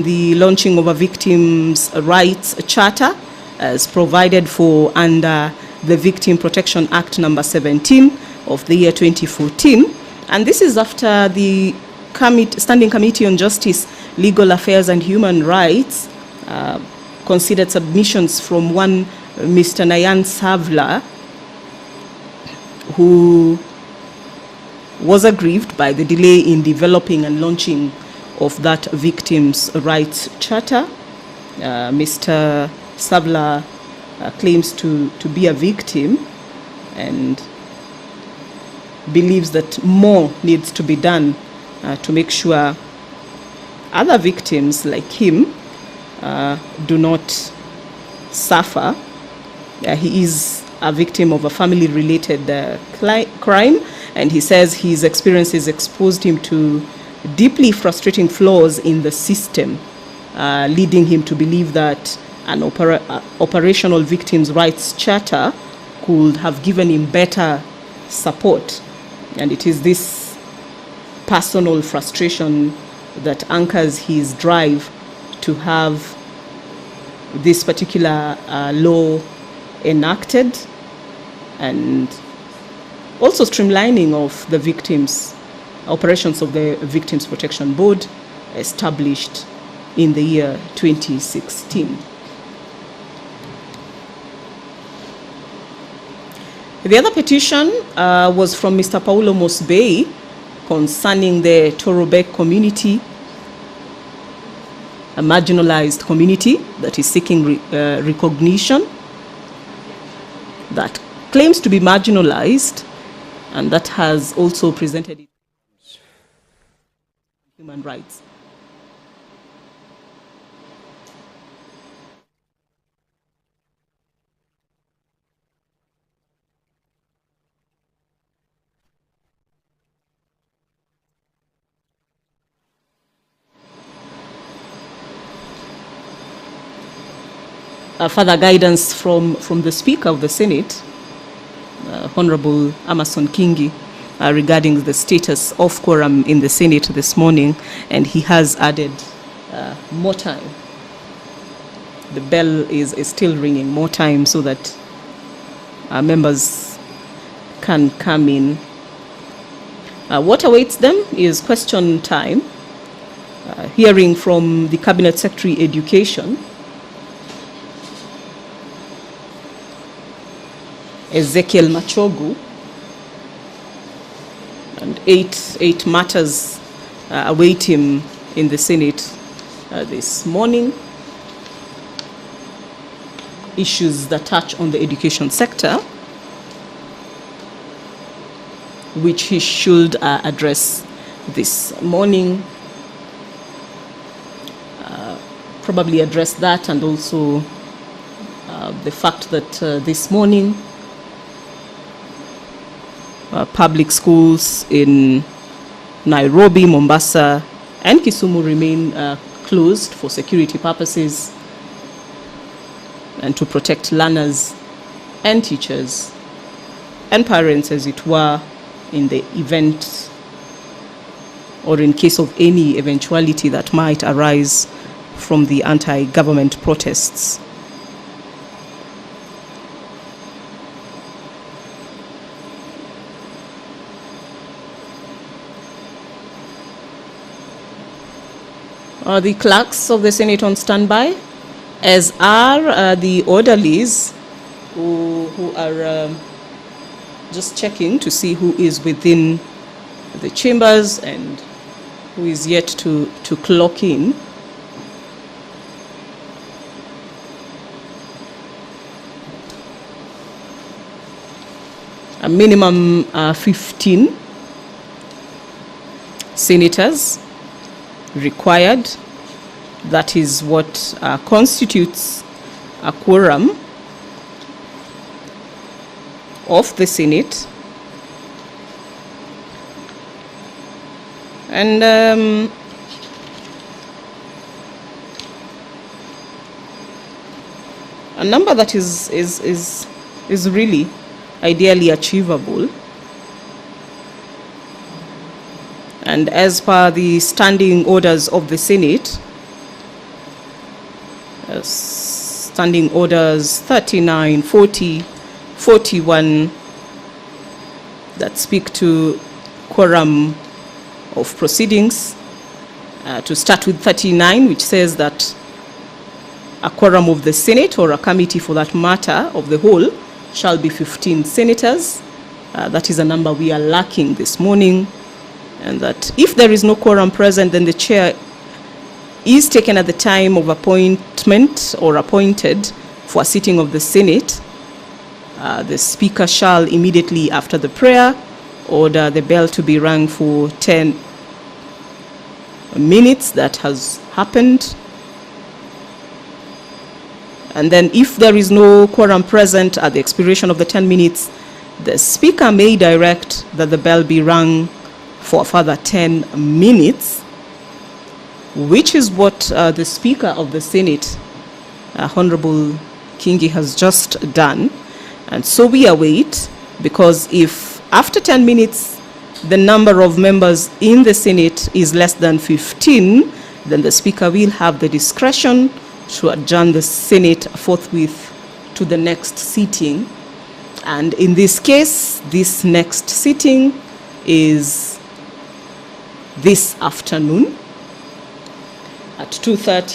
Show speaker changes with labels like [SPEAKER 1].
[SPEAKER 1] the launching of a victims' rights charter as provided for under the Victim Protection Act number 17 of the year 2014. And this is after the Standing Committee on Justice, Legal Affairs and Human Rights considered submissions from one Mr. Nayan Savla, who was aggrieved by the delay in developing and launching of that Victims' Rights Charter. Mr. Savla claims to be a victim and believes that more needs to be done to make sure other victims like him do not suffer. He is a victim of a family-related crime, and he says his experiences exposed him to deeply frustrating flaws in the system, leading him to believe that an operational victims' rights charter could have given him better support. And it is this personal frustration that anchors his drive to have this particular law enacted, and also streamlining of the victims, operations of the Victims Protection Board established in the year 2016. The other petition was from Mr. Paulo Mutembei concerning the Torobek community, a marginalized community that is seeking recognition, that claims to be marginalized, and that has also presented human rights. Further guidance from the Speaker of the Senate, Honorable Amason Kingi, regarding the status of quorum in the Senate this morning, and he has added more time. The bell is still ringing, more time so that our members can come in. What awaits them is question time, hearing from the Cabinet Secretary Education, Ezekiel Machogu, and eight matters await him in the Senate this morning. Issues that touch on the education sector, which he should address this morning. Probably address that, and also the fact that this morning public schools in Nairobi, Mombasa, and Kisumu remain closed for security purposes and to protect learners and teachers and parents, as it were, in the event or in case of any eventuality that might arise from the anti-government protests. The clerks of the Senate on standby, as are the orderlies who are just checking to see who is within the chambers and who is yet to clock in. A minimum 15 senators required. That is what constitutes a quorum of the Senate. And a number that is really ideally achievable. And as per the standing orders of the Senate, Standing orders 39, 40, 41 that speak to quorum of proceedings. To start with 39, which says that a quorum of the Senate, or a committee for that matter of the whole, shall be 15 senators. That is a number we are lacking this morning. And that if there is no quorum present, then the chair is taken at the time of appointment or appointed for a sitting of the Senate. The Speaker shall immediately after the prayer order the bell to be rung for 10 minutes. That has happened. And then if there is no quorum present at the expiration of the 10 minutes, the Speaker may direct that the bell be rung for a further 10 minutes, which is what the Speaker of the Senate, Honorable Kingi, has just done. And so we await, because if after 10 minutes the number of members in the Senate is less than 15, then the Speaker will have the discretion to adjourn the Senate forthwith to the next sitting. And in this case, this next sitting is this afternoon at 2:30.